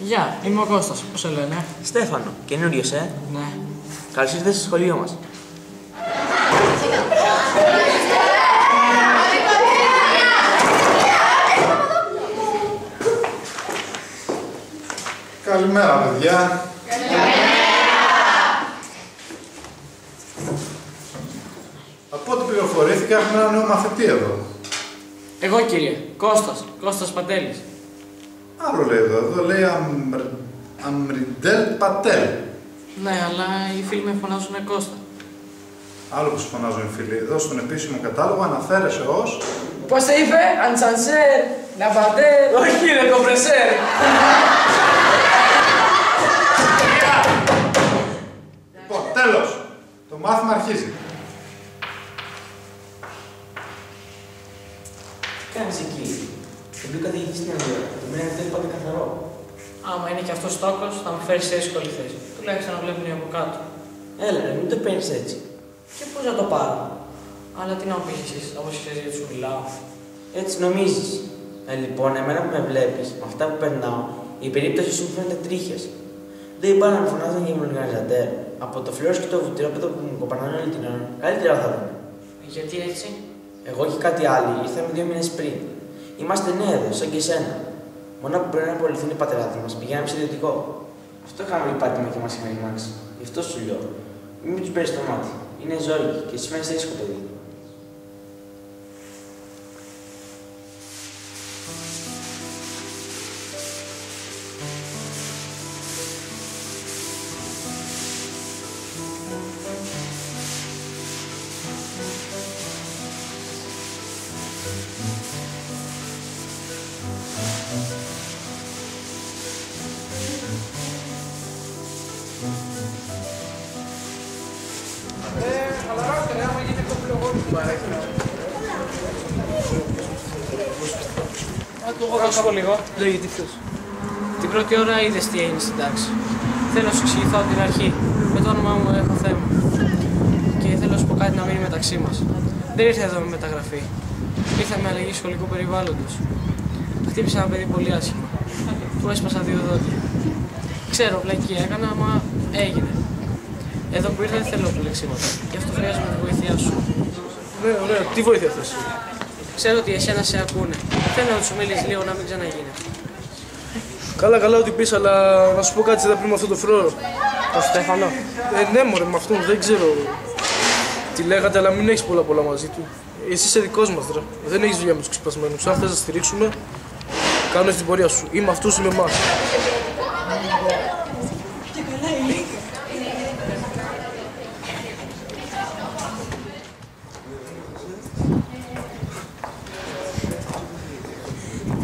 Γεια, είμαι ο Κώστας. Πώς σε λένε? Στέφανο. Καινούριος, Ναι. Καλώς ήρθες στο σχολείο μας. Καλημέρα, παιδιά. Καλημέρα. Από ό,τι πληροφορήθηκα, έχουμε ένα νέο μαθητή εδώ. Εγώ, κύριε. Κώστας Παντέλης. Άλλο λέει εδώ λέει Αμριντέλ Πατέλ. Ναι, αλλά οι φίλοι με φωνάζουν Κώστα. Άλλο που σου φωνάζουν οι φίλοι. Εδώ στον επίσημο κατάλογο αναφέρεσαι ως... Πώς το είπε? Αντσανσέρ, Ναβαντέρ. Όχι, είναι κομπρεσέρ. Λοιπόν, τέλος. Το μάθημα αρχίζει. Τι κάνεις εκεί? Το μπήκα καθηγητή στην Ανδρέα. Το μένα δεν πάντα καθαρό. Άμα είναι και αυτός στόκος, θα με φέρει σε εύκολη θέση. Τουλάχιστον να βλέπουν από κάτω. Έλα, μην το παίρνεις έτσι. Και πώς να το πάρω? Αλλά τι να μου πεις εσείς, όπως ξέρεις γιατί σου μιλάω. Έτσι νομίζεις. Λοιπόν, εμένα που με βλέπεις, με αυτά που περνάω, η περίπτωση σου μου φαίνεται τρίχες. Δεν είπα να με φωνάζαν για οργανιζατέρ. Από το φλόρος και το βουτυρόπεδο που μου κοπανάνε όλη την ώρα, καλύτερα θα ήταν. Γιατί έτσι? Εγώ και κάτι άλλο, ήρθαμε 2 μήνες πριν. Είμαστε νέοι εδώ, σαν και εσένα. Μόνο που πρέπει να απολυθούν οι πατεράδες μας, πηγαίναμε σε ιδιωτικό. Αυτό είχαμε λυπάτημα και μας είχαμε ρημάξει. Γι' αυτό σου λέω. Μην τους παίρνεις το μάτι. Είναι ζόρικοι και εσύ φαίνεσαι ήσυχο παιδί. Να σου πω λίγο. Λέγεται ποιος. Την πρώτη ώρα είδες τι έγινε στην τάξη. Θέλω να σου εξηγηθώ από την αρχή. Με το όνομά μου έχω θέμα. Και θέλω να σου πω κάτι να μείνει μεταξύ μας. Δεν ήρθα εδώ με μεταγραφή. Ήρθα με αλλαγή σχολικού περιβάλλοντος. Χτύπησα ένα παιδί πολύ άσχημα. Του έσπασα 2 δόντια. Ξέρω, βλακία έκανα, αλλά έγινε. Εδώ που ήρθα δεν θέλω πλεξίματα. Γι' αυτό χρειάζομαι τη βοήθειά σου. Ναι, ωραία. Τι βοήθεια θες? Ξέρω ότι εσένα σε ακούνε. Θέλω να του μιλήσει λίγο να μην ξαναγίνει. Καλά ό,τι πεις, αλλά να σου πω κάτι σε πριν με αυτό το φρόρο. Το Στέφανο. Ναι, μωρέ, με αυτόν δεν ξέρω τι λέγατε, αλλά μην έχεις πολλά μαζί του. Εσύ είσαι δικός μας, δρα. Δεν έχεις δουλειά με τους ξυπασμένους. Αν θες να στηρίξουμε, κάνεις την πορεία σου. Ή με αυτούς ή με εμάς.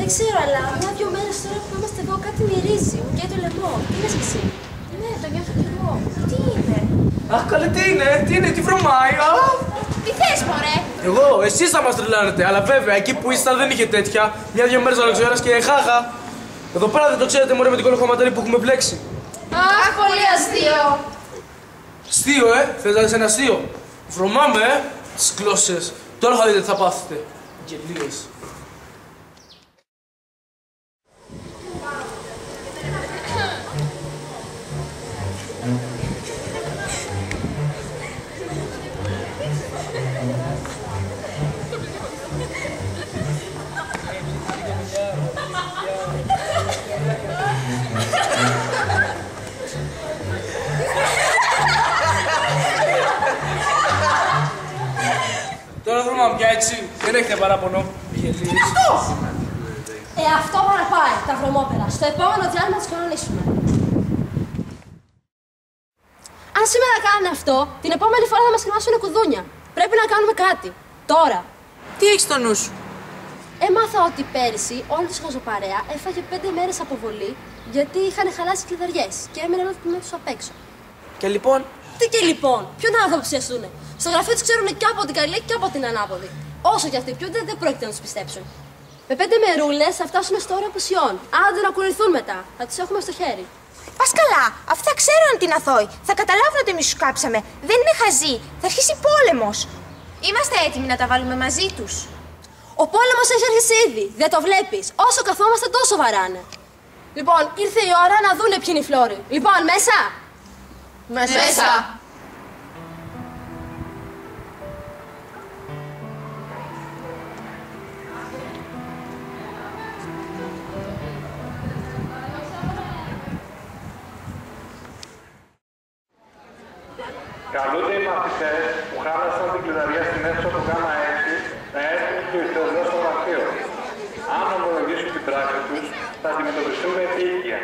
Δεν ξέρω, αλλά μια-δυο μέρες τώρα που είμαστε εδώ κάτι μυρίζει. Μου καίει το λαιμό. Τι λες και εσύ? Ναι, το νιώθω κι εγώ. Τι είναι? Αχ, καλέ, τι είναι, τι βρωμάει, Τι θες, μωρέ? Εγώ, εσείς θα μας τρελάνετε, αλλά βέβαια εκεί που ήσασταν δεν είχε τέτοια. Μια-δυο μέρες ολοκληρώνας και χάχα. Εδώ πέρα δεν το ξέρετε, μωρέ, με την κολοχωματέρη που έχουμε μπλέξει. Αχ, πολύ αστείο. Αστείο, θες να δεις ένα αστείο? Βρωμάμε, τις γλώσσες. Τώρα θα δείτε τι θα πάθετε. Γελίες. Τώρα δρόμο πια έτσι, δεν έχετε παράπονο. Αυτό! Αυτό παραπάει, τα βρωμόπερα. Στο επόμενο διάλειμμα τις κανονίσουμε. Αν σήμερα κάνουν αυτό, την επόμενη φορά θα μας κρεμάσουν κουδούνια. Πρέπει να κάνουμε κάτι. Τώρα. Τι έχεις στο νου σου? Έμαθα ότι πέρυσι όλη τη χαζοπαρέα έφαγε 5 μέρες αποβολή γιατί είχαν χαλάσει κλειδαριές και έμειναν όλοι τους απ' έξω. Και λοιπόν? Τι και λοιπόν, ποιον άλλο θα υποψιαστούν? Στο γραφείο τους ξέρουν και από την καλή και από την ανάποδη. Όσο κι αυτοί πιούνται, δεν πρόκειται να τους πιστέψουν. Με 5 μερούλες θα φτάσουμε στο όριο απουσιών. Άντε να κουνηθούν μετά, θα τους έχουμε στο χέρι. Πας καλά, αυτοί θα ξέρουν ότι είναι αθώοι. Θα καταλάβουν ότι εμείς τους κάψαμε. Δεν είναι χαζοί. Θα αρχίσει πόλεμος. Είμαστε έτοιμοι να τα βάλουμε μαζί τους. Ο πόλεμος έχει αρχίσει ήδη. Δεν το βλέπεις. Όσο καθόμαστε τόσο βαράνε. Λοιπόν, ήρθε η ώρα να δούνε ποιοι είναι οι φλόροι. Λοιπόν, μέσα! Μέσα. Καλούνται οι μαθητές που χάλασαν την κλειδαριά στην αίθουσα του ΓΑΜΑ 6 να έρθουν στο ιστοδρό στο γραφείο. Αν ομολογήσουν την πράξη τους, θα αντιμετωπιστούν με επίοικια.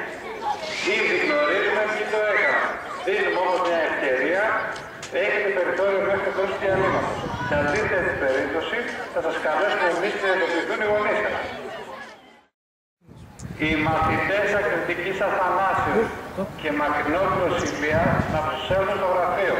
Ήδη γνωρίζουμε ποιοι το έκαναν. Δίνουμε όμως μια ευκαιρία, έχετε περιθώριο μέχρι το τέλος του διαλύματος. Σε αντίθετη περίπτωση, θα σας καλέσουμε εμείς να ειδοποιηθούν οι γονείς σας. Οι μαθητές ακριτικής Αθανάσεως και Μακρινόπουλος Ηλίας να προσέλθουν στο γραφείο.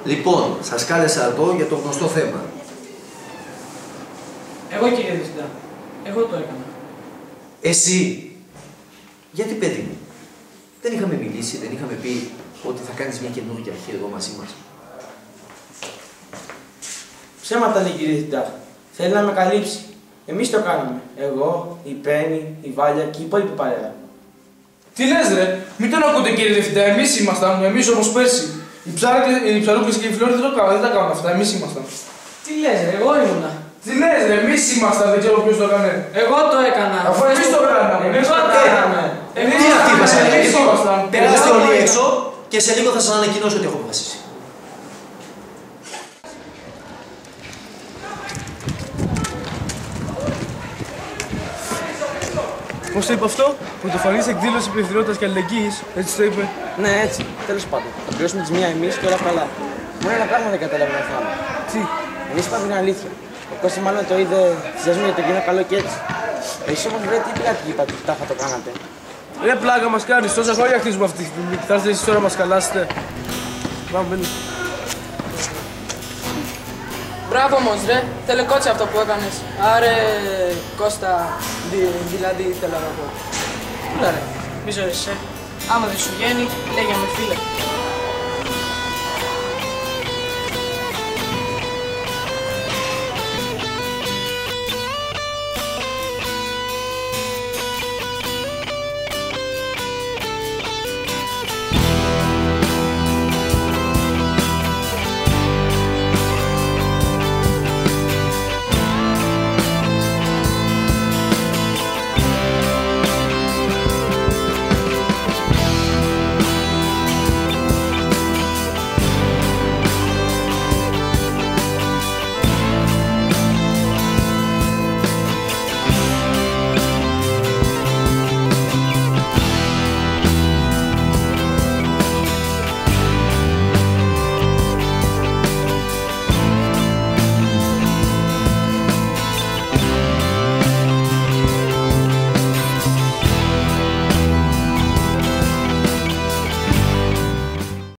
Λοιπόν, σας κάλεσα εδώ για το γνωστό θέμα. Εγώ, κύριε Διευθυντά. Εγώ το έκανα. Εσύ. Γιατί, παιδί μου, δεν είχαμε μιλήσει, δεν είχαμε πει ότι θα κάνεις μια καινούργια αρχή εδώ μαζί μας. Ψέματα λέει, κύριε Διευθυντά. Θέλει να με καλύψει. Εμείς το κάναμε. Εγώ, η Πέννη, η Βάλια και η υπόλοιπη παρέα. Τι λες ρε, μην τον ακούτε κύριε Διευθυντά, εμείς ήμασταν, εμείς όπως πέρσι. Οι ψαρούκλες και οι φλόροι δεν τα κάνουν αυτά, εμείς ήμασταν. Τι λες, ρε, εγώ ήμουνα. Τι λες ρε, εμείς ήμασταν, δεν ξέρω ποιος το έκανε. Εγώ το έκανα. Αφού εμείς το κάναμε. Εμείς το κάναμε. Τι αυτοί εμείς ήμασταν. Περάστε όλοι έξω και σε λίγο θα σας ανακοινώσω ότι έχω αποφασίσει. Πώς το είπε αυτό, πρωτοφανής εκδήλωση υπευθυνότητας και αλληλεγγύης, έτσι το είπε. Ναι, έτσι. Τέλος πάντων. Θα πληρώσουμε τις μία εμείς και όλα καλά. Μόνο ένα πράγμα δεν καταλαβαίνω να φάμε. Τι. Εμείς είπαμε την αλήθεια. Ο Κώστας μάλλον το είδε θυσιασμό για το κοινό καλό και έτσι. Εσείς όμως βρε τι πλάτη είπατε ότι τάχα το κάνατε. Ρε πλάκα μας κάνεις, τόσα χρόνια χτίζουμε αυτή τη στιγμή. Θα έρθετε εσείς τώρα να μας καλάσετε. Πάμε, μπαίνει. Μπράβο όμως ρε, τελεκότσε αυτό που έκανες. Άρε Κώστα, δηλαδή ήθελα να πω. Πούλα ρε, μη ζωήσεις, Άμα δεν σου βγαίνει, λέγε με φίλε.